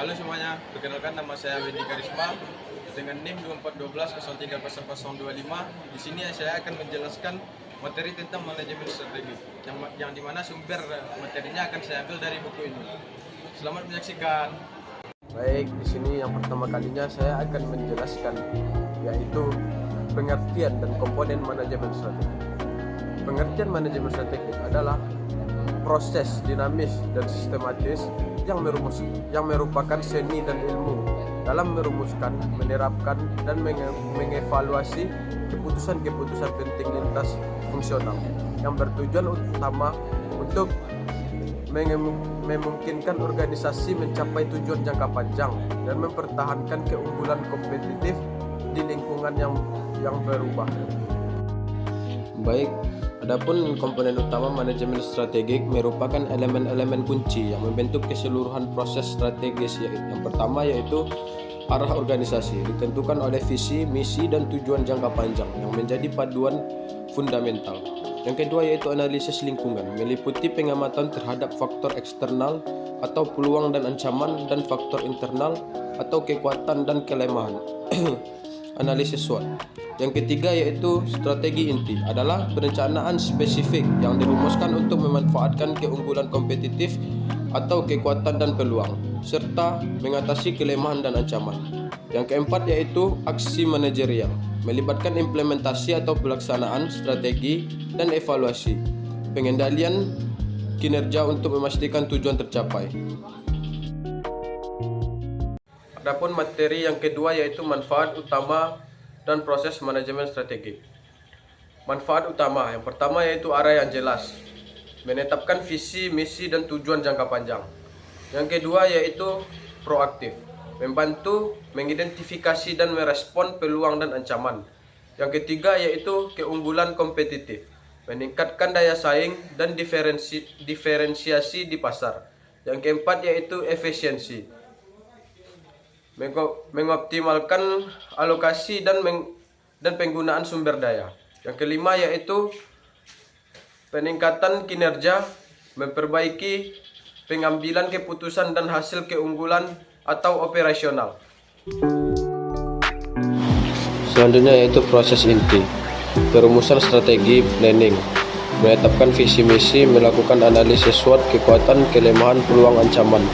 Halo semuanya, perkenalkan nama saya Wendy Karisma dengan NIM 2412030025. Di sini saya akan menjelaskan materi tentang manajemen strategi yang dimana sumber materinya akan saya ambil dari buku ini. Selamat menyaksikan. Baik, di sini yang pertama kalinya saya akan menjelaskan yaitu pengertian dan komponen manajemen strategi. Pengertian manajemen strategi adalah proses dinamis dan sistematis yang merupakan seni dan ilmu dalam merumuskan, menerapkan, dan mengevaluasi keputusan-keputusan penting lintas fungsional yang bertujuan utama untuk memungkinkan organisasi mencapai tujuan jangka panjang dan mempertahankan keunggulan kompetitif di lingkungan yang berubah. Baik, adapun komponen utama manajemen strategik merupakan elemen-elemen kunci yang membentuk keseluruhan proses strategis. Yang pertama yaitu arah organisasi, ditentukan oleh visi, misi, dan tujuan jangka panjang yang menjadi paduan fundamental. Yang kedua yaitu analisis lingkungan, meliputi pengamatan terhadap faktor eksternal atau peluang dan ancaman, dan faktor internal atau kekuatan dan kelemahan. Analisis SWOT. Yang ketiga yaitu strategi inti, adalah perencanaan spesifik yang dirumuskan untuk memanfaatkan keunggulan kompetitif atau kekuatan dan peluang, serta mengatasi kelemahan dan ancaman. Yang keempat yaitu aksi manajerial, melibatkan implementasi atau pelaksanaan strategi dan evaluasi, pengendalian kinerja untuk memastikan tujuan tercapai. Adapun materi yang kedua yaitu manfaat utama dan proses manajemen strategi. Manfaat utama yang pertama yaitu arah yang jelas, menetapkan visi, misi, dan tujuan jangka panjang. Yang kedua yaitu proaktif, membantu mengidentifikasi dan merespon peluang dan ancaman. Yang ketiga yaitu keunggulan kompetitif, meningkatkan daya saing dan diferensiasi di pasar. Yang keempat yaitu efisiensi, mengoptimalkan alokasi dan penggunaan sumber daya. Yang kelima yaitu peningkatan kinerja, memperbaiki pengambilan keputusan dan hasil keunggulan atau operasional. Selanjutnya yaitu proses inti, perumusan strategi, planning, menetapkan visi misi, melakukan analisis SWOT, kekuatan, kelemahan, peluang, ancaman,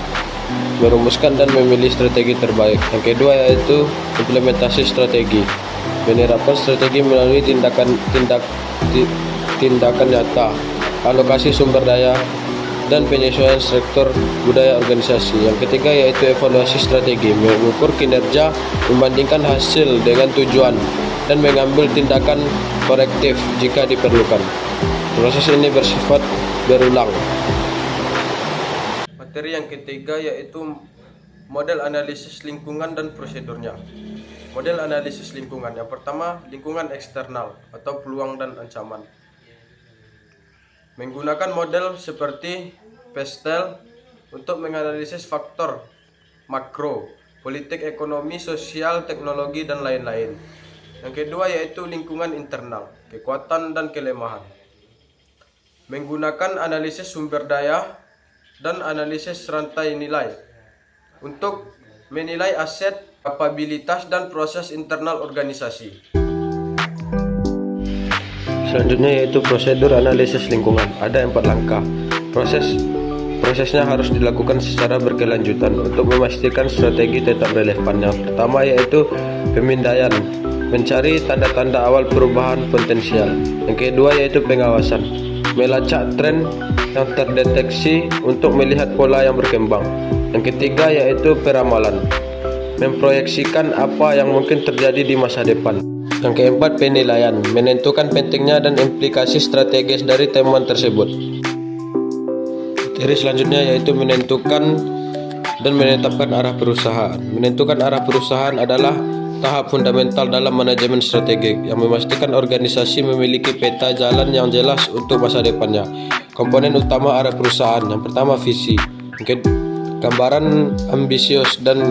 merumuskan dan memilih strategi terbaik. Yang kedua yaitu implementasi strategi, menerapkan strategi melalui tindakan nyata, alokasi sumber daya, dan penyesuaian struktur budaya organisasi. Yang ketiga yaitu evaluasi strategi, mengukur kinerja, membandingkan hasil dengan tujuan, dan mengambil tindakan korektif jika diperlukan. Proses ini bersifat berulang. Materi yang ketiga yaitu model analisis lingkungan dan prosedurnya. Model analisis lingkungan yang pertama, lingkungan eksternal atau peluang dan ancaman. Menggunakan model seperti PESTEL untuk menganalisis faktor makro, politik, ekonomi, sosial, teknologi, dan lain-lain. Yang kedua yaitu lingkungan internal, kekuatan dan kelemahan. Menggunakan analisis sumber daya dan analisis rantai nilai untuk menilai aset, kapabilitas, dan proses internal organisasi. Selanjutnya yaitu prosedur analisis lingkungan. Ada 4 langkah. Prosesnya harus dilakukan secara berkelanjutan untuk memastikan strategi tetap relevan. Yang pertama yaitu pemindaian, mencari tanda-tanda awal perubahan potensial. Yang kedua yaitu pengawasan, melacak tren yang terdeteksi untuk melihat pola yang berkembang. Yang ketiga yaitu peramalan, memproyeksikan apa yang mungkin terjadi di masa depan. Yang keempat penilaian, menentukan pentingnya dan implikasi strategis dari temuan tersebut. Materi selanjutnya yaitu menentukan dan menetapkan arah perusahaan. Menentukan arah perusahaan adalah tahap fundamental dalam manajemen strategik yang memastikan organisasi memiliki peta jalan yang jelas untuk masa depannya. Komponen utama arah perusahaan, yang pertama visi, gambaran ambisius dan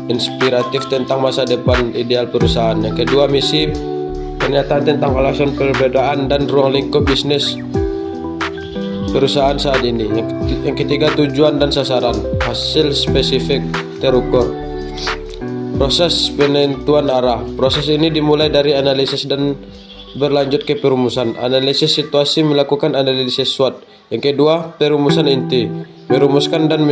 inspiratif tentang masa depan ideal perusahaan. Yang kedua misi, pernyataan tentang alasan perbedaan dan ruang lingkup bisnis perusahaan saat ini. Yang ketiga tujuan dan sasaran, hasil spesifik terukur. Proses penentuan arah. Proses ini dimulai dari analisis dan berlanjut ke perumusan. Analisis situasi, melakukan analisis SWOT. Yang kedua, perumusan inti, merumuskan dan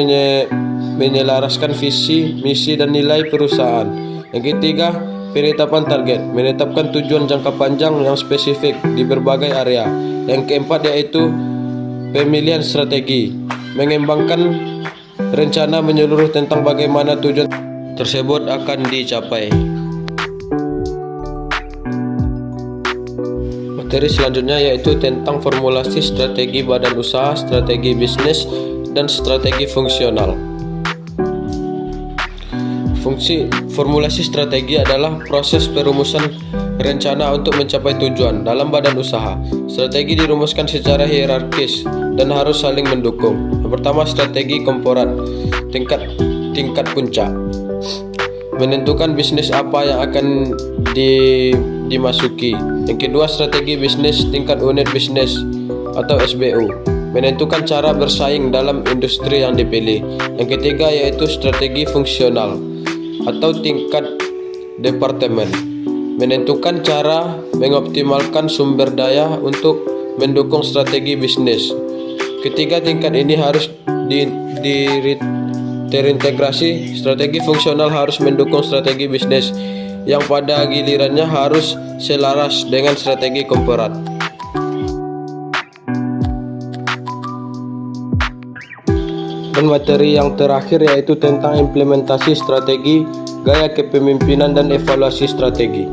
menyelaraskan visi, misi, dan nilai perusahaan. Yang ketiga, penetapan target, menetapkan tujuan jangka panjang yang spesifik di berbagai area. Yang keempat yaitu pemilihan strategi, mengembangkan rencana menyeluruh tentang bagaimana tujuan tersebut akan dicapai. Materi selanjutnya yaitu tentang formulasi strategi badan usaha, strategi bisnis, dan strategi fungsional. Formulasi strategi adalah proses perumusan rencana untuk mencapai tujuan dalam badan usaha. Strategi dirumuskan secara hierarkis dan harus saling mendukung. Yang pertama, strategi korporat, tingkat puncak. Menentukan bisnis apa yang akan dimasuki. Yang kedua, strategi bisnis tingkat unit bisnis atau SBU, menentukan cara bersaing dalam industri yang dipilih. Yang ketiga yaitu strategi fungsional atau tingkat departemen, menentukan cara mengoptimalkan sumber daya untuk mendukung strategi bisnis. Ketiga tingkat ini harus terintegrasi. Strategi fungsional harus mendukung strategi bisnis yang pada gilirannya harus selaras dengan strategi korporat. Dan materi yang terakhir yaitu tentang implementasi strategi, gaya kepemimpinan, dan evaluasi strategi.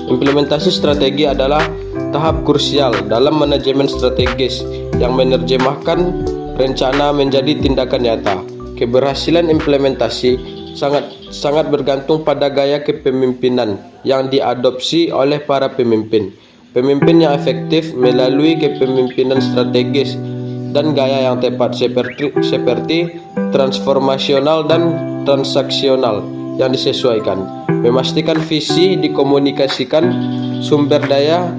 Implementasi strategi adalah tahap krusial dalam manajemen strategis yang menerjemahkan rencana menjadi tindakan nyata. Keberhasilan implementasi sangat bergantung pada gaya kepemimpinan yang diadopsi oleh para pemimpin. Pemimpin yang efektif melalui kepemimpinan strategis dan gaya yang tepat seperti transformasional dan transaksional yang disesuaikan. Memastikan visi dikomunikasikan, sumber daya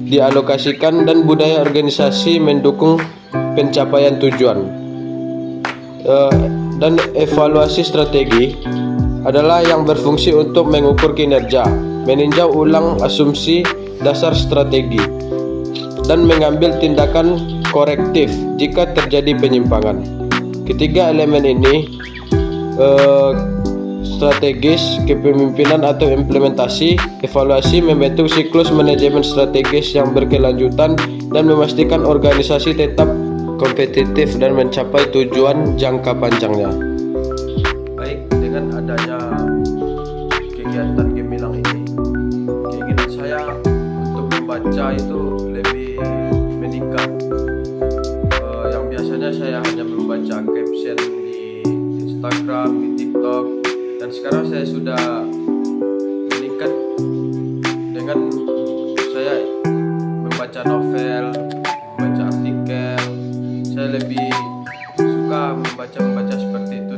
dialokasikan, dan budaya organisasi mendukung pencapaian tujuan. Dan evaluasi strategi adalah yang berfungsi untuk mengukur kinerja, meninjau ulang asumsi dasar strategi, dan mengambil tindakan korektif jika terjadi penyimpangan. Ketiga elemen ini, strategis, kepemimpinan atau implementasi, evaluasi, membentuk siklus manajemen strategis yang berkelanjutan dan memastikan organisasi tetap kompetitif dan mencapai tujuan jangka panjangnya. Baik, dengan adanya kegiatan Gemilang ini, keinginan saya untuk membaca itu lebih meningkat. Yang biasanya saya hanya membaca caption di Instagram, di TikTok, dan sekarang saya sudah meningkat dengan saya membaca novel, membaca artikel. Saya lebih suka membaca seperti itu.